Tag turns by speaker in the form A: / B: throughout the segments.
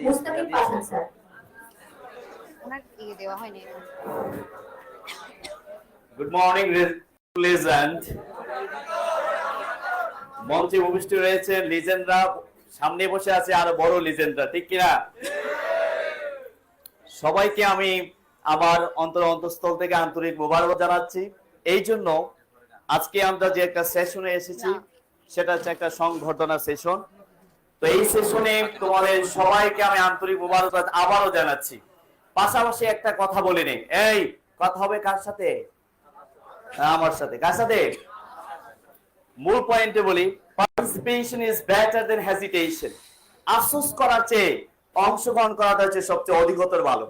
A: মুস্তাকিম পাশান sir.
B: Good morning legend. মঞ্চে উপস্থিত রয়েছে লিজেন্ডরা, সামনে বসে আছে আরো বড় লিজেন্ডরা, ঠিক কিনা? সবাইকে আমি আমার অন্তঃস্থল থেকে আন্তরিক মোবারক জানাচ্ছি। এই জন্য আজকে আমরা যে একটা সেশনে এসেছি সেটা হচ্ছে একটা সংবর্ধনা সেশন। তো এই সেশনে তোমাদের সবাইকে আমি আন্তরিক মোবারক আবারও জানাচ্ছি। পাশাপাশি একটা কথা বলে নেই, এই কথা হবে কার সাথে? আমার সাথে। কার সাথে? মূল পয়েন্টে বলি, participation is better then hesitation. আফসোস করার চেয়ে অংশগ্রহণ করাটা হচ্ছে সবচেয়ে অধিকতর ভালো,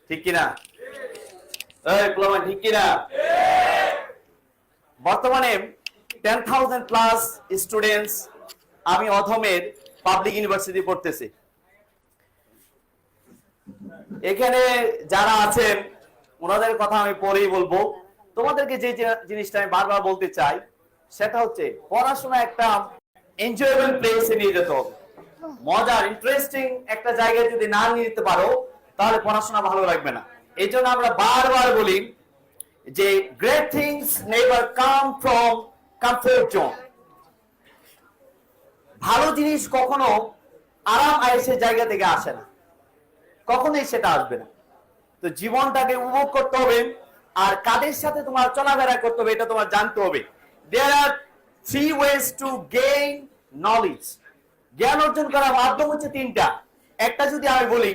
B: ঠিক কিনা? এই প্লাবন, ঠিক কিনা? বর্তমানে 10,000 প্লাস স্টুডেন্টস আমি অধমের পাবলিক ইউনিভার্সিটি পড়তেছি। এখানে যারা আছেন ওনাদের কথা আমি পরেই বলবো। তোমাদেরকে যে জিনিসটা আমি বারবার বলতে চাই সেটা হচ্ছে পড়াশোনা একটা এনজয়েবল প্লেসে নিয়ে যেতে হবে। মজার ইন্টারেস্টিং একটা জায়গায় যদি না নিয়ে যেতে পারো তাহলে পড়াশোনা ভালো লাগবে না। এই জন্য আমরা বারবার বলি যে great things never come from comfort zone. ভালো জিনিস কখনো আরাম আয়েসের জায়গা থেকে আসে না, কখনোই সেটা আসবে না। তো জীবনটাকে উপভোগ করতে হবে, আর কাদের সাথে তোমার চলাফেরা করতে হবে এটা তোমার জানতে হবে। দেয়ার আর 3 ওয়েজ টু গেইন নলেজ। জ্ঞান অর্জন করার মাধ্যম হচ্ছে 3টা। একটা যদি আমি বলি,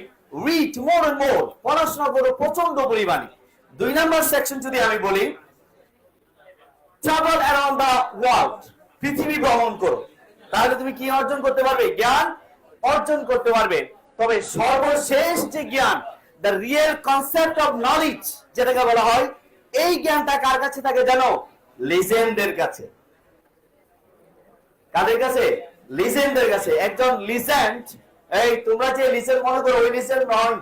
B: রিড মোর এন্ড মোর, পড়াশোনা করো প্রচন্ড পরিমাণে। 2 নাম্বার সেকশন যদি আমি বলি, ট্রাভেল অ্যারাউন্ড দ্য ওয়ার্ল্ড, পৃথিবী ভ্রমণ করো। তাহলে তুমি কি অর্জন করতে পারবে? জ্ঞান অর্জন করতে পারবে। তবে সর্বশেষ যে জ্ঞান, the real concept of knowledge যেটাকে বলা হয়, এই জ্ঞানটা কার কাছে থাকে জানো? লিজেন্ডের কাছে। কাদের কাছে? লিজেন্ডের কাছে। একজন লিজেন্ড, এই তোমরা যে লিজেন্ড মনে করো ওই লিজেন্ড নয়,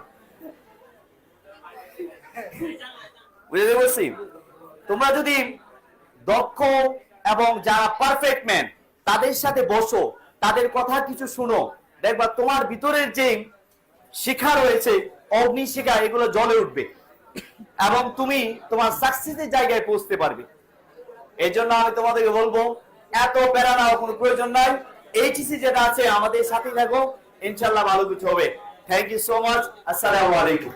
B: বুঝতে পারছি? তোমরা যদি দক্ষ এবং যারা পারফেক্ট ম্যান তাদের সাথে বসো, তাদের কথা কিছু শুনো, দেখবা তোমার ভিতরের যে শিখা রয়েছে, অগ্নি শিখা, এগুলো জ্বলে উঠবে এবং তুমি তোমার সাকসেসের জায়গায় পৌঁছতে পারবে। এই জন্য আমি তোমাদেরকে বলবো, এত প্যারা নেওয়ার কোনো প্রয়োজন নাই। এইচএসসি যেটা আছে আমাদের সাথে থাকো, ইনশাল্লাহ ভালো কিছু হবে। Thank you so much. আসসালামু আলাইকুম।